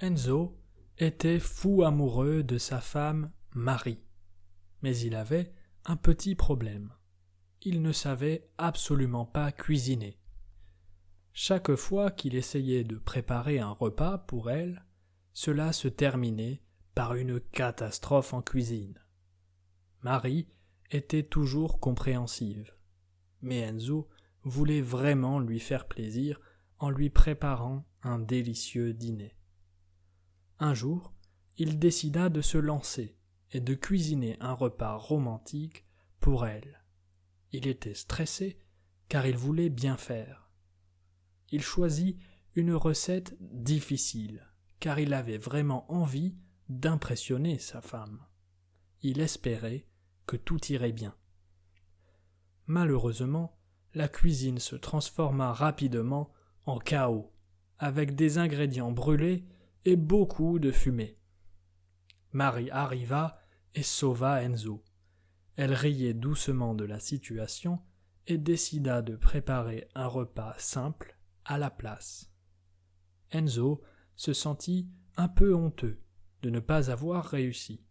Enzo était fou amoureux de sa femme Marie, mais il avait un petit problème. Il ne savait absolument pas cuisiner. Chaque fois qu'il essayait de préparer un repas pour elle, cela se terminait par une catastrophe en cuisine. Marie était toujours compréhensive, mais Enzo voulait vraiment lui faire plaisir en lui préparant un délicieux dîner. Un jour, il décida de se lancer et de cuisiner un repas romantique pour elle. Il était stressé car il voulait bien faire. Il choisit une recette difficile car il avait vraiment envie d'impressionner sa femme. Il espérait que tout irait bien. Malheureusement, la cuisine se transforma rapidement en chaos, avec des ingrédients brûlés et beaucoup de fumée. Marie arriva et sauva Enzo. Elle riait doucement de la situation et décida de préparer un repas simple à la place. Enzo se sentit un peu honteux de ne pas avoir réussi,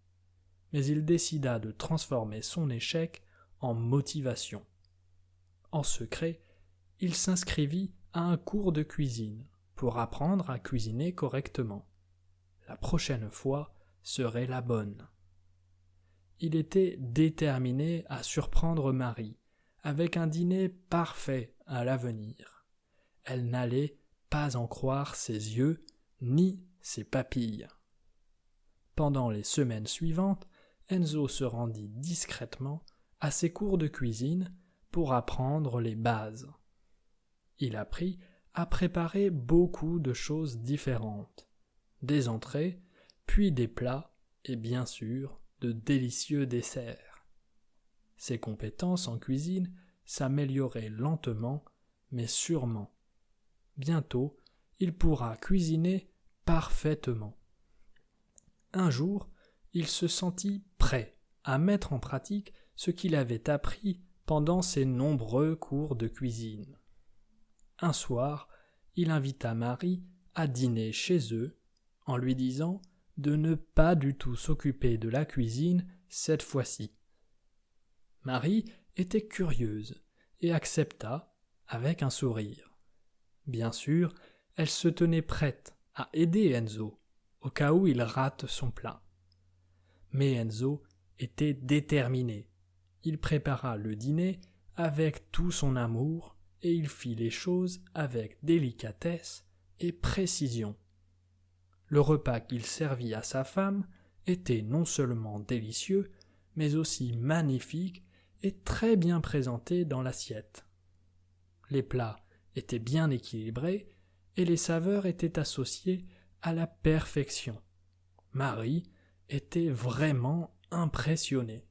mais il décida de transformer son échec en motivation. En secret, il s'inscrivit à un cours de cuisine pour apprendre à cuisiner correctement. La prochaine fois serait la bonne. Il était déterminé à surprendre Marie avec un dîner parfait à l'avenir. Elle n'allait pas en croire ses yeux ni ses papilles. Pendant les semaines suivantes, Enzo se rendit discrètement à ses cours de cuisine pour apprendre les bases. Il apprit à préparer beaucoup de choses différentes, des entrées, puis des plats et bien sûr de délicieux desserts. Ses compétences en cuisine s'amélioraient lentement mais sûrement. Bientôt, il pourra cuisiner parfaitement. Un jour, il se sentit prêt à mettre en pratique ce qu'il avait appris pendant ses nombreux cours de cuisine. Un soir, il invita Marie à dîner chez eux en lui disant de ne pas du tout s'occuper de la cuisine cette fois-ci. Marie était curieuse et accepta avec un sourire. Bien sûr, elle se tenait prête à aider Enzo au cas où il rate son plat. Mais Enzo était déterminé. Il prépara le dîner avec tout son amour et il fit les choses avec délicatesse et précision. Le repas qu'il servit à sa femme était non seulement délicieux, mais aussi magnifique et très bien présenté dans l'assiette. Les plats étaient bien équilibrés et les saveurs étaient associées à la perfection. Marie était vraiment impressionnée.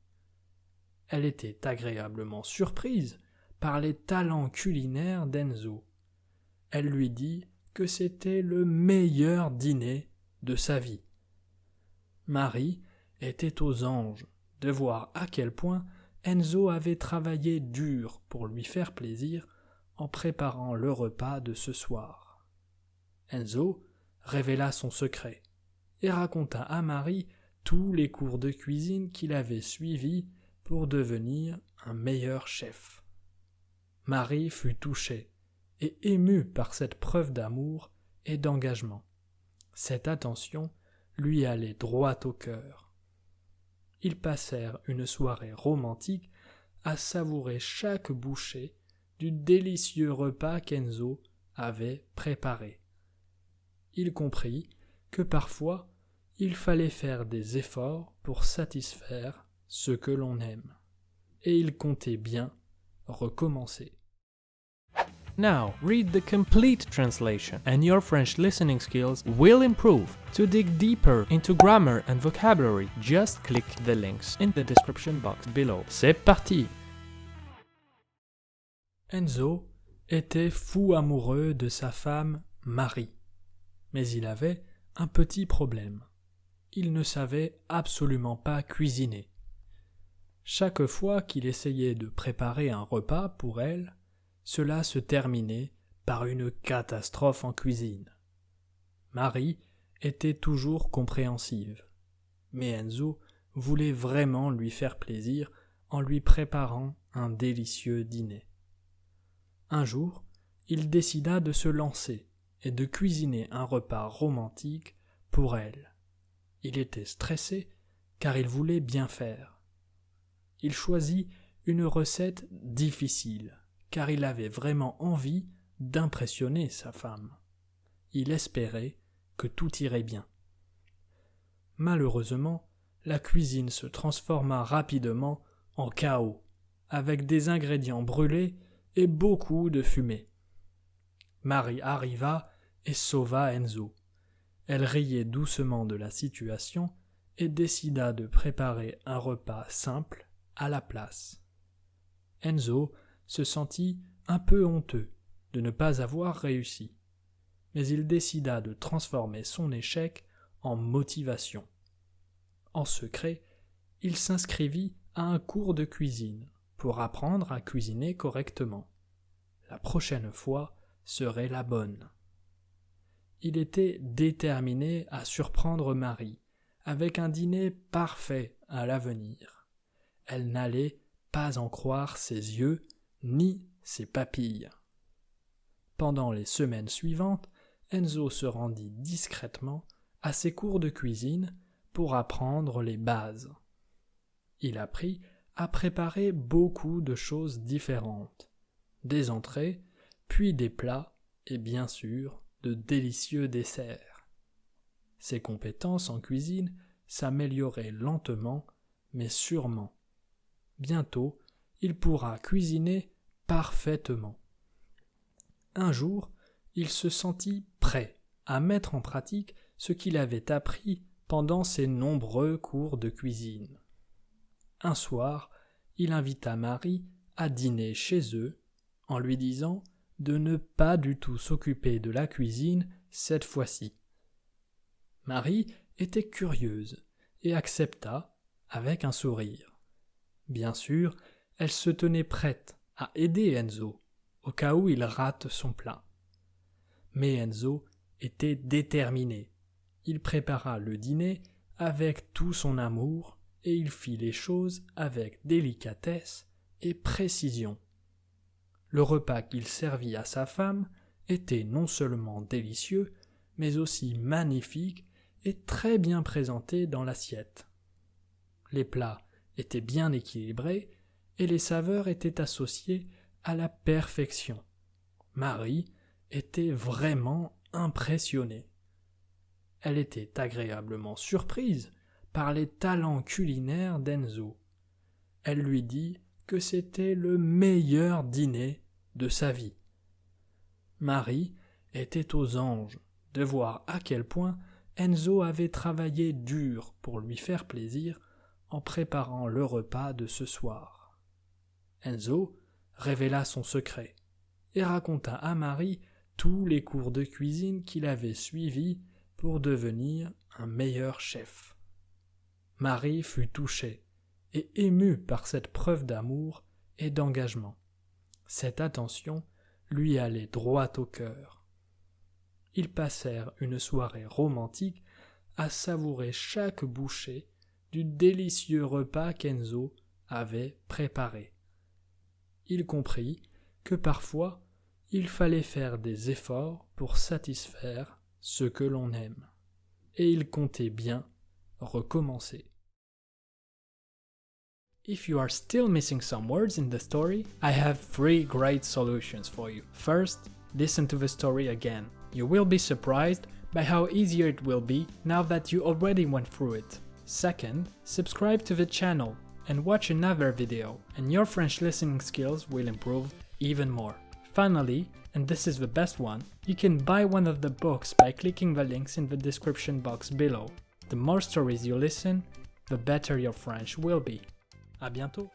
Elle était agréablement surprise par les talents culinaires d'Enzo. Elle lui dit que c'était le meilleur dîner de sa vie. Marie était aux anges de voir à quel point Enzo avait travaillé dur pour lui faire plaisir en préparant le repas de ce soir. Enzo révéla son secret et raconta à Marie tous les cours de cuisine qu'il avait suivis pour devenir un meilleur chef. Marie fut touchée et émue par cette preuve d'amour et d'engagement. Cette attention lui allait droit au cœur. Ils passèrent une soirée romantique à savourer chaque bouchée du délicieux repas qu'Enzo avait préparé. Il comprit que parfois il fallait faire des efforts pour satisfaire ce que l'on aime, et il comptait bien recommencer. Now, read the complete translation, and your French listening skills will improve. To dig deeper into grammar and vocabulary, just click the links in the description box below. C'est parti! Enzo était fou amoureux de sa femme Marie, mais il avait un petit problème. Il ne savait absolument pas cuisiner. Chaque fois qu'il essayait de préparer un repas pour elle, cela se terminait par une catastrophe en cuisine. Marie était toujours compréhensive. Mais Enzo voulait vraiment lui faire plaisir en lui préparant un délicieux dîner. Un jour, il décida de se lancer et de cuisiner un repas romantique pour elle. Il était stressé car il voulait bien faire. Il choisit une recette difficile car il avait vraiment envie d'impressionner sa femme. Il espérait que tout irait bien. Malheureusement, la cuisine se transforma rapidement en chaos, avec des ingrédients brûlés et beaucoup de fumée. Marie arriva et sauva Enzo. Elle riait doucement de la situation et décida de préparer un repas simple à la place. Enzo se sentit un peu honteux de ne pas avoir réussi, mais il décida de transformer son échec en motivation. En secret, il s'inscrivit à un cours de cuisine pour apprendre à cuisiner correctement. La prochaine fois serait la bonne. Il était déterminé à surprendre Marie avec un dîner parfait à l'avenir. Elle n'allait pas en croire ses yeux ni ses papilles. Pendant les semaines suivantes, Enzo se rendit discrètement à ses cours de cuisine pour apprendre les bases. Il apprit à préparer beaucoup de choses différentes, des entrées, puis des plats et bien sûr de délicieux desserts. Ses compétences en cuisine s'amélioraient lentement mais sûrement. Bientôt, il pourra cuisiner parfaitement. Un jour, il se sentit prêt à mettre en pratique ce qu'il avait appris pendant ses nombreux cours de cuisine. Un soir, il invita Marie à dîner chez eux en lui disant de ne pas du tout s'occuper de la cuisine cette fois-ci. Marie était curieuse et accepta avec un sourire. Bien sûr, elle se tenait prête à aider Enzo au cas où il rate son plat. Mais Enzo était déterminé. Il prépara le dîner avec tout son amour et il fit les choses avec délicatesse et précision. Le repas qu'il servit à sa femme était non seulement délicieux, mais aussi magnifique et très bien présenté dans l'assiette. Les plats étaient bien équilibrés et les saveurs étaient associées à la perfection. Marie était vraiment impressionnée. Elle était agréablement surprise par les talents culinaires d'Enzo. Elle lui dit que c'était le meilleur dîner de sa vie. Marie était aux anges de voir à quel point Enzo avait travaillé dur pour lui faire plaisir en préparant le repas de ce soir. Enzo révéla son secret et raconta à Marie tous les cours de cuisine qu'il avait suivis pour devenir un meilleur chef. Marie fut touchée et émue par cette preuve d'amour et d'engagement. Cette attention lui allait droit au cœur. Ils passèrent une soirée romantique à savourer chaque bouchée du délicieux repas qu'Enzo avait préparé. Il comprit que parfois il fallait faire des efforts pour satisfaire ce que l'on aime, et il comptait bien recommencer. If you are still missing some words in the story, I have 3 great solutions for you. First, listen to the story again. You will be surprised by how easier it will be now that you already went through it. Second, subscribe to the channel and watch another video, and your French listening skills will improve even more. Finally, and this is the best one, you can buy one of the books by clicking the links in the description box below. The more stories you listen, the better your French will be. À bientôt!